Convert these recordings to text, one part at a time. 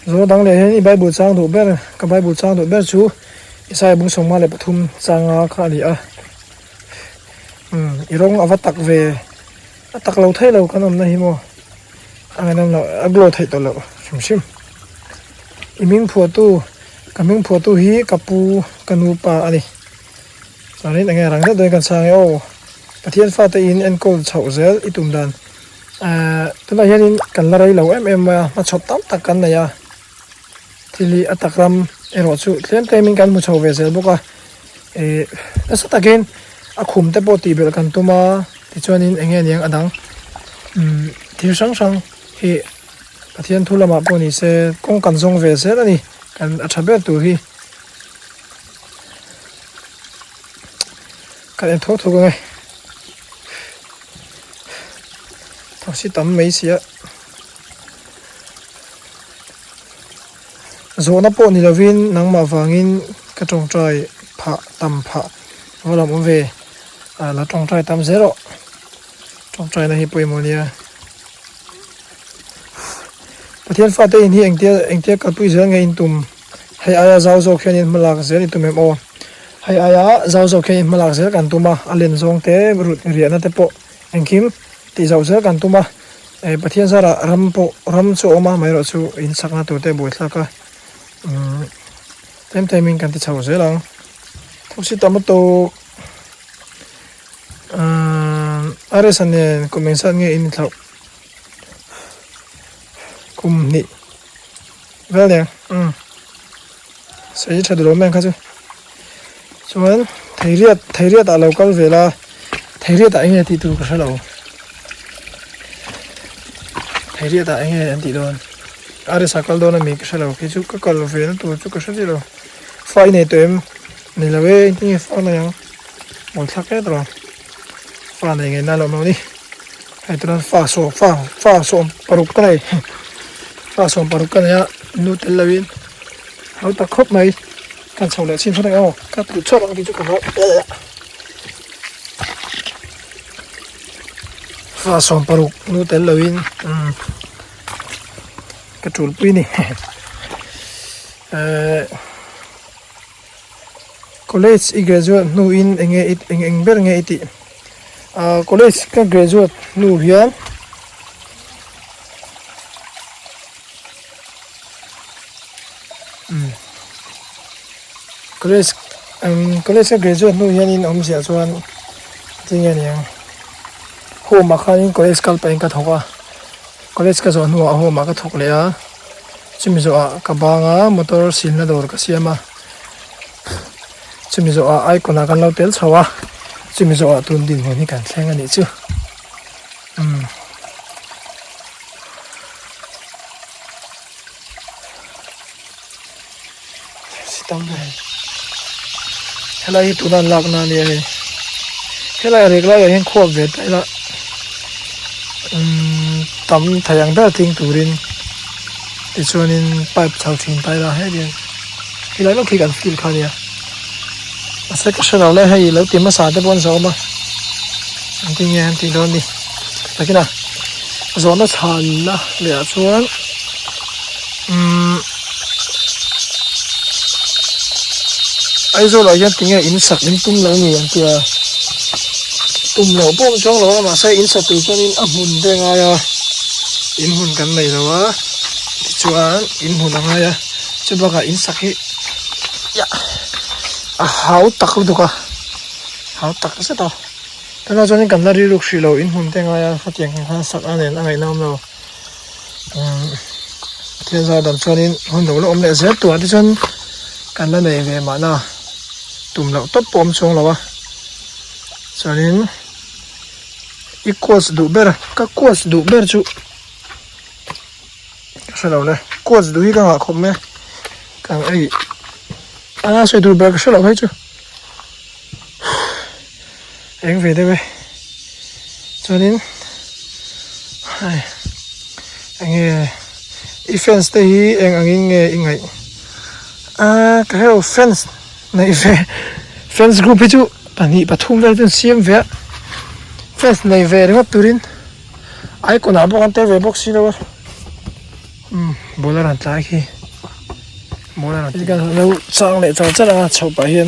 zo dang le hen I Bible chang do ber ka Bible chang do ber chu Isai bung song ma le pathum changa kha ni a irong avatak ve atak lo thai lo kanom na hi mo anganam lo aglo thai to lo shim iming phu tu kaming phu tu hi kapu kanu pa ani sari nang rang da doi kan sang yo pathian fa te in en kol chau zel itum dan tuna hianin kan larai lo ma chop tam tak kan na ya tili atakram ero chu tlem timing kan mu chho ve zel boka asa takin akhum te po ti bel kan tuma ti chuanin engen yang adang thir sang sang hi pathian thulama po ni se kong kan zong ve zel ani kan athaber tu hi kan en tho tho ngai thosi tam mai sia zona po ni lovin nang ma wangin ka tong trai pha tam pha holam ve la tong trai tam zero tong trai na hi poimonia pathian fa te in hi engtia ka pui zel nge in tum hay aya zau zo khen in malak zel i tumem o hay aya zau zo khen in malak zel kan tuma alen zong te rut riana te po engkim ti zau zel kan tuma pathian zara ram chu oma mai ro chu in sakna tu te boi thlaka timing kan ti chau zelang thosi tamato are sanen kumensan nge in thau kum ni vel ya sei thadu men kha chu chuan thairia ta local vela thairia ta nge ti tu ka salo thairia ta nge an ti don are sakal dona mi ka salo ki chu ka kal vel tu chu ka sajilo fai nei tem ni lawe ti fa na yang mol thake dro fa nei nge na lo no ni hai tran fa so paruk ka nei fa so paruk ka ya nu tel lawin hau ta khop mai kan chau le chin thang au ka tu chot ang ti chu ka ho fa so paruk nu tel lawin ka tul pui ni college I graduate nu in eng ber nge iti college ka graduate nu hian college ka graduate nu hian in om sia chuan tinga niang ho ma khanin college kal pa in ka thoka college ka zo nu a ho ma ka thok le a chimi zo a ka banga motor silna dor ka siama chimi zo a ai kona kan lo tel chawa chimi zo a tun din honi kan thleng ani chu sitam hai helai tunan lak na ni ai helai regla ya hen khop ve tai la tam thayang da ting turin ti chuanin pipe chau thin tai la he din hilai lo khi kan fil khania ase ka shana le hai lo ti ma sa te bon zo ma anting yan ti don ni takina zona chan na le a chuan ai zo la yan tinga in sak in tum lo ni an tia tum lo pom chong lo ma sai in sa tu chuanin a mun de nga ya in hun kan nei lo wa ti chuan in hun nga ya chubaka in sak hi ya hau tak lu ka hau tak sa to tana chuan kan la ri ruk hri lo in hun te nga ya khatiang han sak anen angai nam lo tian za dam chuanin hun lo om le zet tu ati chuan kan la nei ve ma na tum lo top pom chong lo wa chuanin I course du ber ka course du ber chu sa lo le course du hi ka nga khom me kang ai ana soi du ber ka sa lo hai chu eng về đây về cho đến anh fans đây anh nghe ngay cái heo fans này về fans group ấy chú bạn nhị bạn thung ra trên xem về fans này về đúng không turin ai còn nào bọn anh về boxing đâu bố là đàn trái khi mua là cái cái lâu sang lại cho rất là chậu bảo hiểm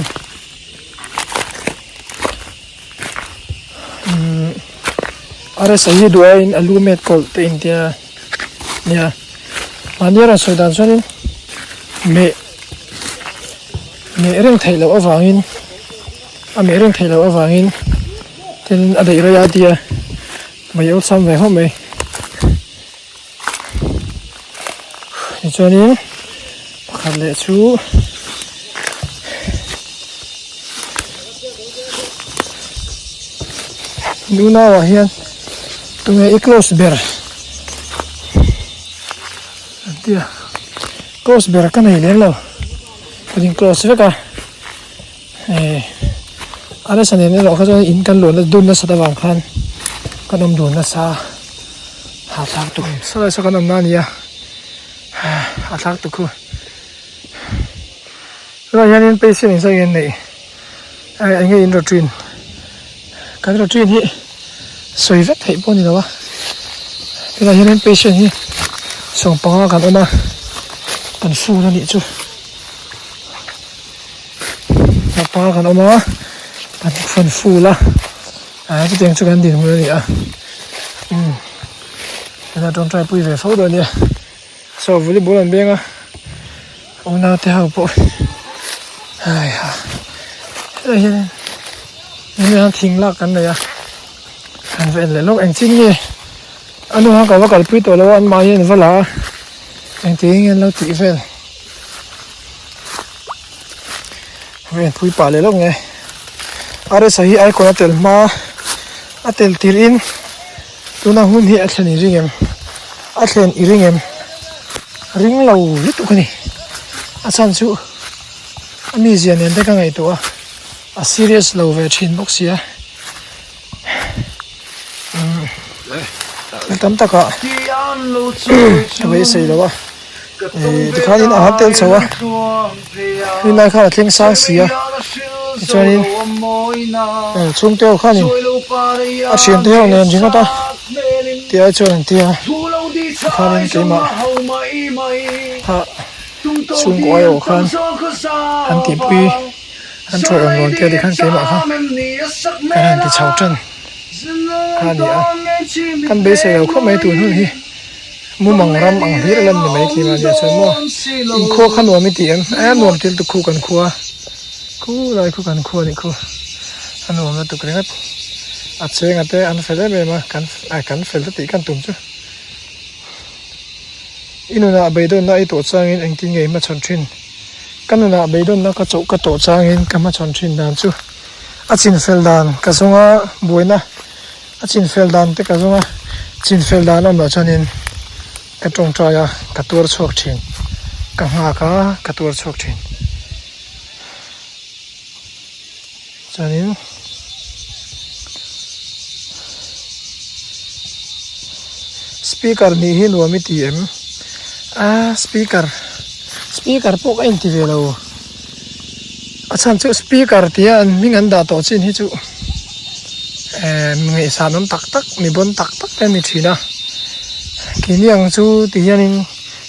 ở đây sẽ đi đuổi alu mét cột tiền tia nha mà nhớ là sợi đàn cho nên mẹ mẹ đang thấy là ở vàng in mẹ đang thấy là ở vàng in cho nên ở đây ra tia mà yếu xong về không mày cho nên khát lệ chú nu nào hiền tụi nghe close bear tia close bear cái này lên rồi cái close vậy cả ở đây sang này nó có cho in căn luôn là đun nó sẽ vàng khan cái nấm đun nó sa hạt lạc tụ sau này sau cái nấm nani à hạt lạc tụ cứ rồi hiện in patient in sao này anh nghe in rồi truyền cái rồi truyền hi soi vết thấy bao nhiêu đâu á cái là hiện in patient hi sống bằng cái đó mà cần phu ra đi chứ bằng cái đó mà cần phần phu là cái tiếng cho cái điện mới à cái là trong trai bùi về phẫu rồi nè sau với bố làm biếng à ông nào theo học bộ ai ha đây nên thình lạc cái này à anh phải lấy lúc anh xin nghe anh nói có cái bùi tổ lâu anh mai nên phải là anh tiếng anh lâu tỷ phèn về bùi bà lấy lúc nghe ở đây sahi ai có tel ma atel tirin tu na hun hi athen ring em athen ring em ring lâu lít tụ cái này achan chu ami zian en te ka ngai to a serious lâu về chin box ya tam ta ka về sei lo wa thì khá nên ăn tel sao à hôm nay khá là thiên sáng xí à cho nên chúng tôi khá nên chuyển theo nên chúng ta thì ai cho nên thì khá nên cái mà ha chúng có ai ở khăn anh tìm quy anh cho ông luôn thì khăn cái mà ha cái này thì cháu chân khá đi à căn bê sẽ không mấy tuổi hơn thì mua măng ram ăn hết lần thì mấy khi mà giờ chơi mua in khô khăn nuôi mấy tiền em nuôi tiền tụi khu cần khua khu lại khu cần khua này khu anh nuôi nó tụi cái hết chơi ngặt thế anh phải đấy mà cần phải rất tí cần tụm chứ inu na bây giờ nó tổ trang in anh tin ngày mà chọn chuyên căn na bây giờ nó có chỗ cái tổ trang in cái mà chọn chuyên đàn chứ chín phèn đàn cái số ngã buổi na chín phèn đàn thế cái số ngã chín phèn đàn nó mà cho nên cái trồng trọt à cái tuột chọc chín cái hoa cái tuột chọc chín cho nên speaker ni hi nuôi mi tiệm speaker pok anh ti về đâu achan chu speaker ti an mình ăn đã tổ chín hi chu người sản nó tắc mi bon tắc em mi china kỷ niệm chú thì hiện in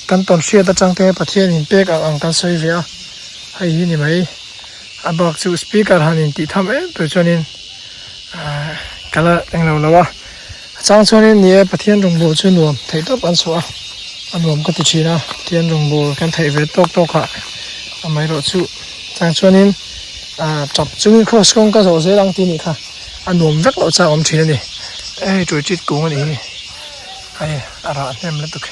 căn tòn xe ta trang thế bắt hiện in bек ang căn soi về hay như mấy bác chú speaker han in ti tham tôi cho nên cái là anh lâu lâu trang cho nên nhớ bắt hiện rong bộ chú nuông thấy tốt ăn số ăn nuông cái gì na hiện rong bộ căn thấy về tốt cả mấy đồ chú trang cho nên chập chú không không có số dễ đăng tin gì cả ăn nuông rất là sao ông chỉ này ê trời chết cũng này ai ara nem la tuk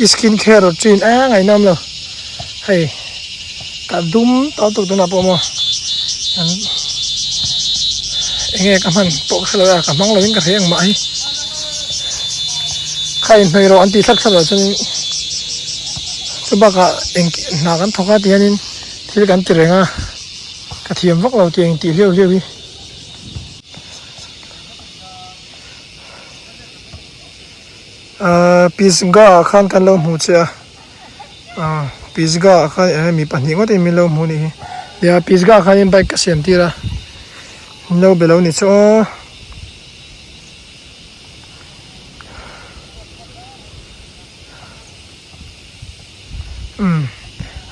skin care ro chin ngai nam lo hey ka dum to tuk na po mo an nghe ka man po khla ka mang lo in ka reng mai khai noi ro anti thak thak chun chuba ka eng na kan thoka tianin thil kan ti renga ka thiam vak lo tiang ti leu hi pisga khan kan lo mu cha pisga khan mi pani ngo te mi lo mu ni ya pisga khan in bike ka sem tira no belo ni cho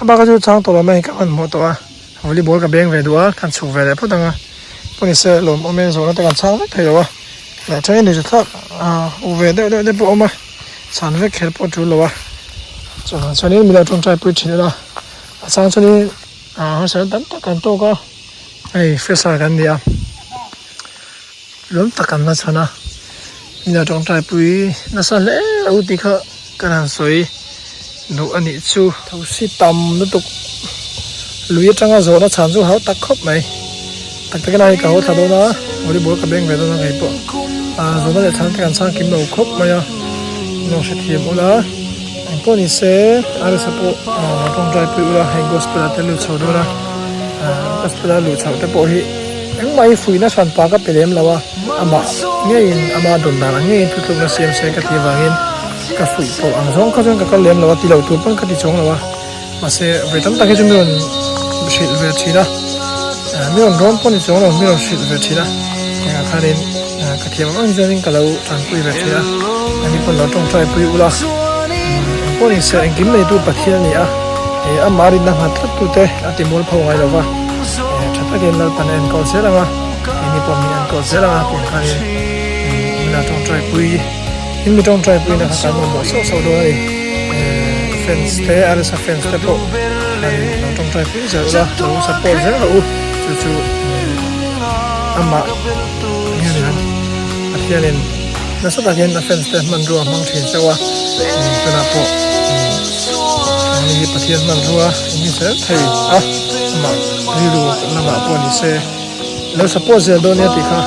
บางก็จะจ้างตัวเราไม่กับมันหมดตัววอลเลย์บอลกับเบงเวดัวทันสูเวเดพูดดังอ่ะพวกนี้เสือหลอมอเมนโซนแต่การช่างไม่เท่าไหร่วะแต่ใช้ในจุดทักอุเวเดพวกออกมาสารเวกเขตพอจุลวะช่วงนี้มีเราจงใจปุ๋ยชิ้นละสร้างช่วงนี้เขาเสร็จตั้งแต่กันโตก็ไอ้เฟสกันเดียล้มตะกันมาชนะมีเราจงใจปุ๋ยน่าสั่นเล่อุติเขากันหันสวยดูอันนี้ชูเท่าสิต่ำนั่นตุกลุยจังอ่ะโซน่าฉันชูเขาตักครบไหมตักกันอะไรก็เขาถ้าโดนนะวันนี้บอกกับเบงเวดนะไงปะโซน่าจะฉันกันสร้างกิมเราครบไหมอ่ะน้องเสียทีมอุละอันก็นี่เซ่อะไรสักพวกจงใจปุ๋ยอุละให้กอสเปล่าเตลุชาวดูนะกอสเปล่าลุชาวแต่พอที่ยังไม่ฟื้นนะฉันปากก็ไปเลี้ยงแล้วว่าอามาเนี่ยอินอามาโดนด่าเนี่ยอินทุกทุกนักเสียงเสียงกันที่วางอินก็ฟื้นพออังสองเขาจนก็เลี้ยงแล้วว่าตีเราตัวปั้นก็ตีจงแล้วว่ามาเสียเวทัมตาแค่จนโดนชิลเวทีนะมีคนร้อนปั้นจงแล้วมีคนชิลเวทีนะก็อยากให้เรียนก็ที่มันจะนี่ก็เราทำปุ๋ยเวทีนะอันนี้ปั้นเราต้องใช้ปุ๋ยอุละปั้นเสียงกินในตัวปัจเจียนี่อามารินน้ำมันทัดตัวเตะติมอลพอไงแล้วว่าชัดเจนเราเป็นก็เสียแล้วว่านี่พอมีก็เสียแล้วเป็นใครมีเราต้องใช้ปุ๋ยยิ่งมีต้องใช้ปุ๋ยนะครับการมันบอกโซ่ด้วยเฟนสเตย์อะไรสักเฟนสเตย์พอเราต้องใช้ปุ๋ยเสร็จแล้วเราสปอร์ตเสร็จแล้วจู่อามาเนี่ยนะอาทิตย์นี้นั่นสุดท้ายเนี่ยเฟนสเตย์มันรวมมั่งที่เจ้าว่าเป็นอะไรพอนี่ประเทศมันรัวนี่เสร็จไทยมาไม่รู้ลำบากปนนี่เสร็จแล้วสปอร์ตเสร็จโดนเนี่ยติค่ะ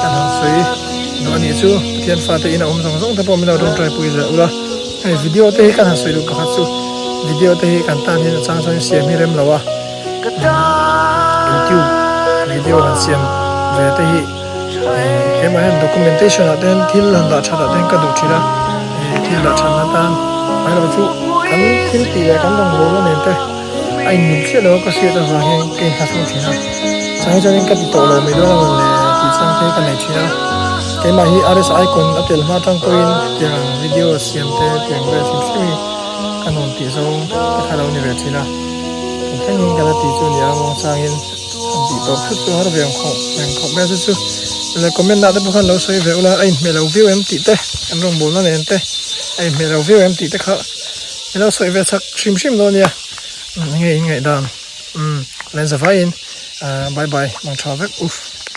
กันทั้งสวยโดนนี่จูประเทศฟ้าเตอินะสองแต่พอไม่เราโดนใจปุ๋ยเสร็จแล้วไอ้วิดีโอเตะกันทั้งสวยดูกันจูวิดีโอเตะกันตามนี่จ้างส่วนเสียงมีเริ่มแล้ววะYouTubeวิดีโอกันเสียงเวทีเห็นไหมด็อกิเมนเทชันอ่ะเดินที่หลังด่าชัดอ่ะเดินกระดูกทีละที่ด่าชัดนั่นตามไปเราจูกันที่ตีเลยกันต้องรู้แล้วเนี่ยแต่ไอ้หนุ่มเชื่อแล้วก็เชื่อแต่ว่าเก่งขัดสนทีนะใช้จนกันติดต่อเราไม่รู้แล้วเลยติดตั้งที่กันในทีนะเกมมาฮีอาร์เอสไอคอนอัปเดตมาตั้งตัวอินเกี่ยวกับวิดีโอเสียงเตะเกี่ยวกับสิ่งที่กันนนติดส่งไปขายเราในเวทีนะแค่ยิงกันติดจนยามองสร้างอินติดต่อสุดตัวเราเบี่ยงของแม่สุดแล้วคอมเมนต์น่าจะบอกกันเราใช้เวลาไอ้เมลวิวเอ็มติดเตะอันรองบอลนั่นเองเตะไอ้เมลวิวเอ็มติดเตะเขาเราใส่เวสักชิมโดนเนี่ยไงดานเล่นสบายอินบายบายมองชอบเวก